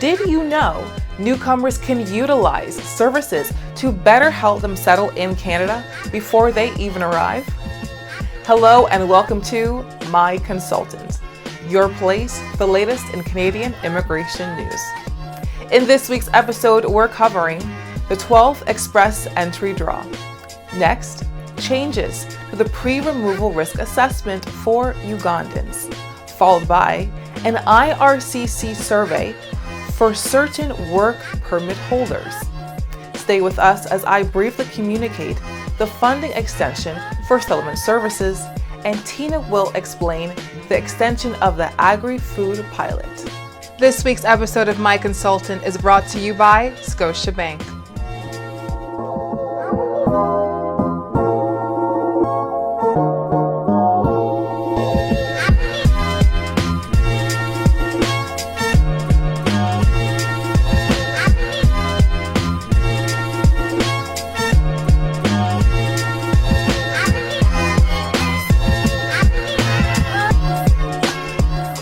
Did you know newcomers can utilize services to better help them settle in Canada before they even arrive? Hello and welcome to My Consultant, your place for the latest in Canadian immigration news. In this week's episode, we're covering the 12th ExpressEntry Draw. Next, changes to the pre-removal risk assessment for Ugandans, followed by an IRCC survey for certain work permit holders. Stay with us as I briefly communicate the funding extension for settlement services, and Tina will explain the extension of the Agri-Food Pilot. This week's episode of My Consultant is brought to you by Scotiabank.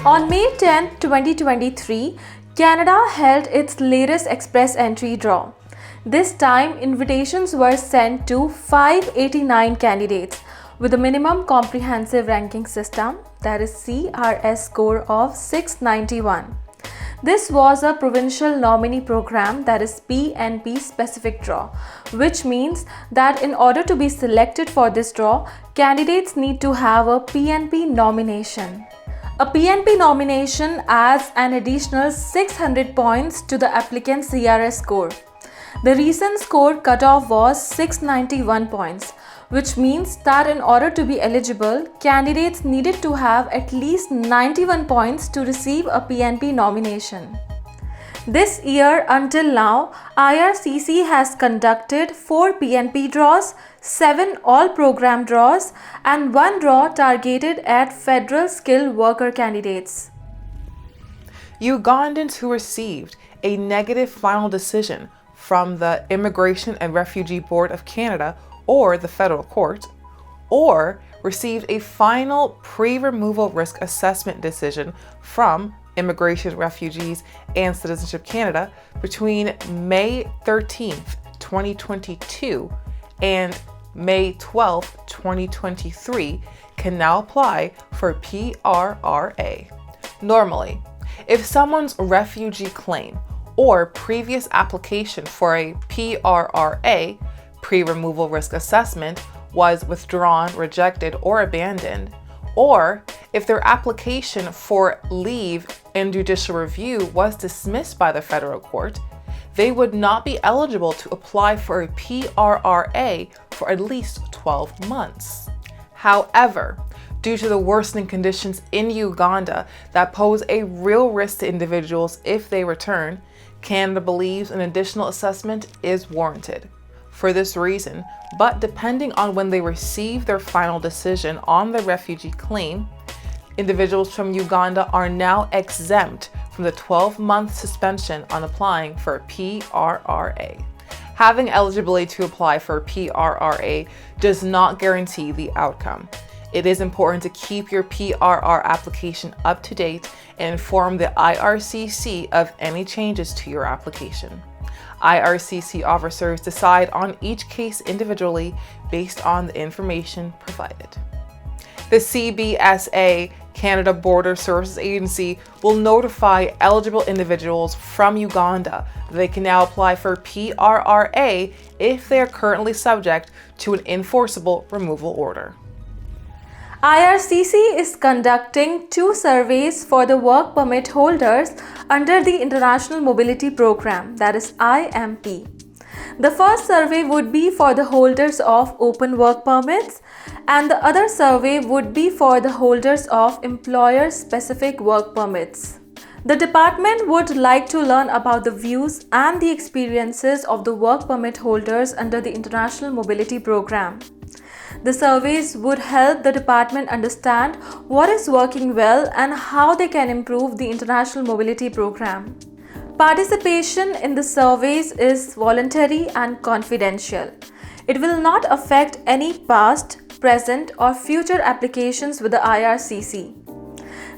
On May 10, 2023, Canada held its latest ExpressEntry Draw. This time, invitations were sent to 589 candidates with a minimum comprehensive ranking system, that is CRS score of 691. This was a provincial nominee program, that is PNP specific draw, which means that in order to be selected for this draw, candidates need to have a PNP nomination. A PNP nomination adds an additional 600 points to the applicant's CRS score. The recent score cutoff was 691 points, which means that in order to be eligible, candidates needed to have at least 91 points to receive a PNP nomination. This year until now, IRCC has conducted 4 PNP draws, 7 all-program draws, and 1 draw targeted at federal skilled worker candidates. Ugandans who received a negative final decision from the Immigration and Refugee Board of Canada or the federal court, or received a final pre-removal risk assessment decision from Immigration, Refugees, and Citizenship Canada between May 13th, 2022 and May 12th, 2023 can now apply for PRRA. Normally, if someone's refugee claim or previous application for a PRRA, pre-removal risk assessment, was withdrawn, rejected, or abandoned, or if their application for leave and judicial review was dismissed by the federal court, they would not be eligible to apply for a PRRA for at least 12 months. However, due to the worsening conditions in Uganda that pose a real risk to individuals if they return, Canada believes an additional assessment is warranted. For this reason, but depending on when they receive their final decision on the refugee claim, individuals from Uganda are now exempt from the 12-month suspension on applying for a PRRA. Having eligibility to apply for a PRRA does not guarantee the outcome. It is important to keep your PRR application up to date and inform the IRCC of any changes to your application. IRCC officers decide on each case individually based on the information provided. The CBSA, Canada Border Services Agency, will notify eligible individuals from Uganda that they can now apply for PRRA if they are currently subject to an enforceable removal order. IRCC is conducting 2 surveys for the work permit holders under the International Mobility Program, that is IMP. The first survey would be for the holders of open work permits, and the other survey would be for the holders of employer-specific work permits. The department would like to learn about the views and the experiences of the work permit holders under the International Mobility Program. The surveys would help the department understand what is working well and how they can improve the International Mobility Program. Participation in the surveys is voluntary and confidential. It will not affect any past, present, or future applications with the IRCC.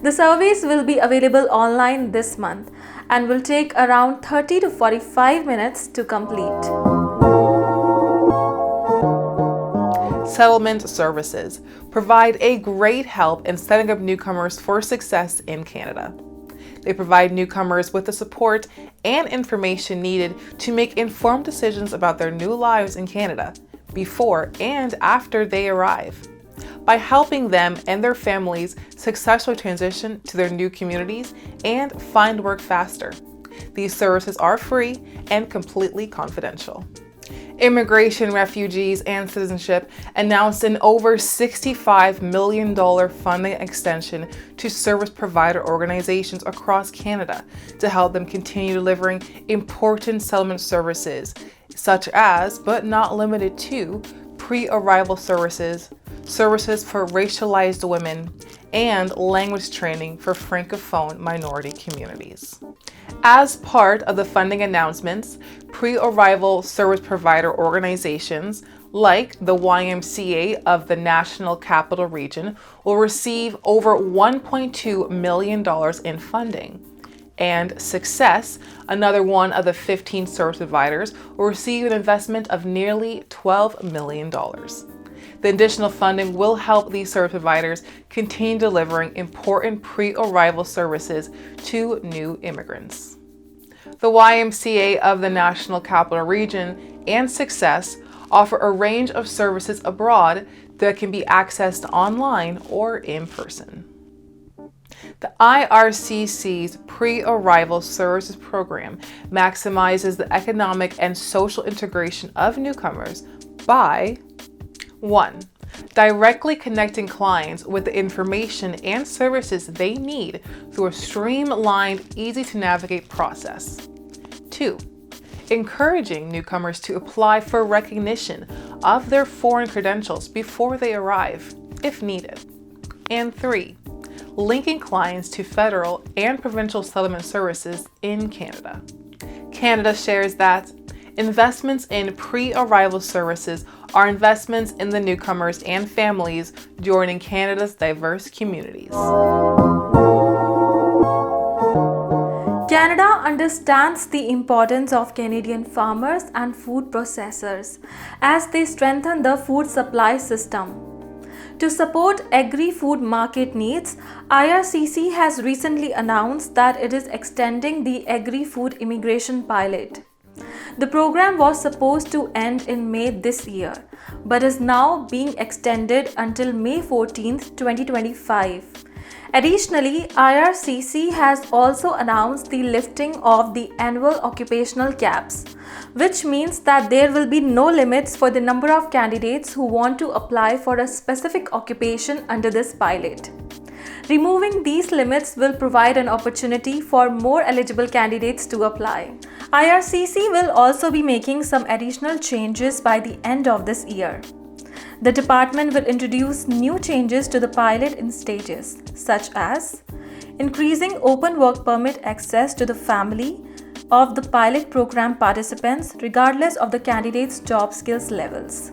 The surveys will be available online this month and will take around 30 to 45 minutes to complete. Settlement services provide a great help in setting up newcomers for success in Canada. They provide newcomers with the support and information needed to make informed decisions about their new lives in Canada before and after they arrive. By helping them and their families successfully transition to their new communities and find work faster. These services are free and completely confidential. Immigration, Refugees, and Citizenship announced an over $65 million funding extension to service provider organizations across Canada to help them continue delivering important settlement services, such as, but not limited to, pre-arrival services, services for racialized women, and language training for Francophone minority communities. As part of the funding announcements, pre-arrival service provider organizations like the YMCA of the National Capital Region will receive over $1.2 million in funding. And Success, another one of the 15 service providers, will receive an investment of nearly $12 million. The additional funding will help these service providers continue delivering important pre-arrival services to new immigrants. The YMCA of the National Capital Region and Success offer a range of services abroad that can be accessed online or in person. The IRCC's Pre-Arrival Services Program maximizes the economic and social integration of newcomers by 1. Directly connecting clients with the information and services they need through a streamlined, easy-to-navigate process. 2. Encouraging newcomers to apply for recognition of their foreign credentials before they arrive, if needed. And 3. Linking clients to federal and provincial settlement services in Canada. Canada shares that investments in pre-arrival services are investments in the newcomers and families joining Canada's diverse communities. Canada understands the importance of Canadian farmers and food processors as they strengthen the food supply system. To support agri-food market needs, IRCC has recently announced that it is extending the Agri-Food Immigration Pilot. The program was supposed to end in May this year, but is now being extended until May 14, 2025. Additionally, IRCC has also announced the lifting of the annual occupational caps, which means that there will be no limits for the number of candidates who want to apply for a specific occupation under this pilot. Removing these limits will provide an opportunity for more eligible candidates to apply. IRCC will also be making some additional changes by the end of this year. The department will introduce new changes to the pilot in stages, such as increasing open work permit access to the family of the pilot program participants regardless of the candidate's job skills levels,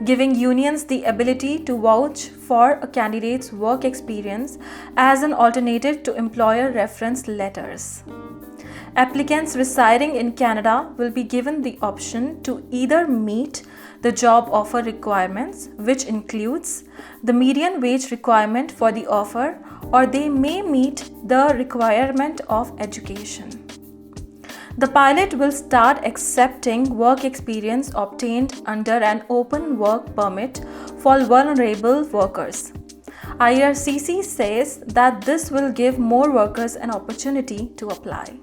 giving unions the ability to vouch for a candidate's work experience as an alternative to employer reference letters. Applicants residing in Canada will be given the option to either meet the job offer requirements, which includes the median wage requirement for the offer, or they may meet the requirement of education. The pilot will start accepting work experience obtained under an open work permit for vulnerable workers. IRCC says that this will give more workers an opportunity to apply.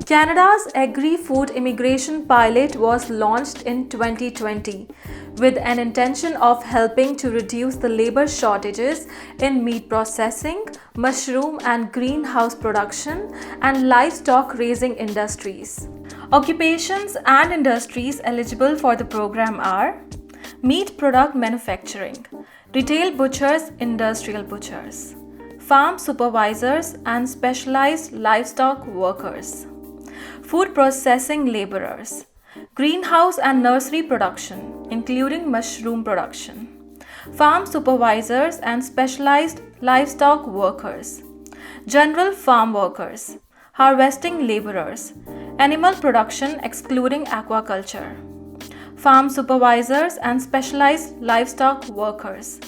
Canada's Agri-Food Immigration Pilot was launched in 2020 with an intention of helping to reduce the labor shortages in meat processing, mushroom and greenhouse production, and livestock raising industries. Occupations and industries eligible for the program are meat product manufacturing, retail butchers, industrial butchers, farm supervisors and specialized livestock workers, food processing laborers, greenhouse and nursery production, including mushroom production, farm supervisors and specialized livestock workers, general farm workers, harvesting laborers, animal production excluding aquaculture, farm supervisors and specialized livestock workers,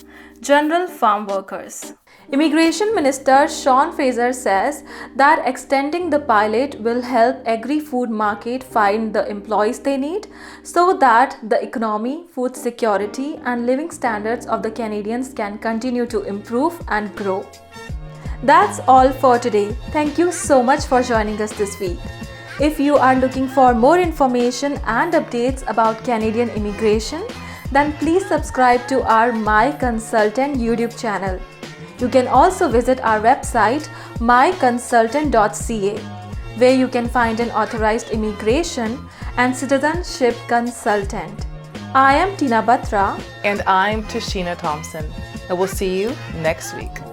general farm workers. Immigration Minister Sean Fraser says that extending the pilot will help agri-food market find the employees they need so that the economy, food security and living standards of the Canadians can continue to improve and grow. That's all for today. Thank you so much for joining us this week. If you are looking for more information and updates about Canadian immigration, then please subscribe to our My Consultant YouTube channel. You can also visit our website MyConsultant.ca, where you can find an authorized immigration and citizenship consultant. I am Tina Batra. And I'm Tashina Thompson. And we'll see you next week.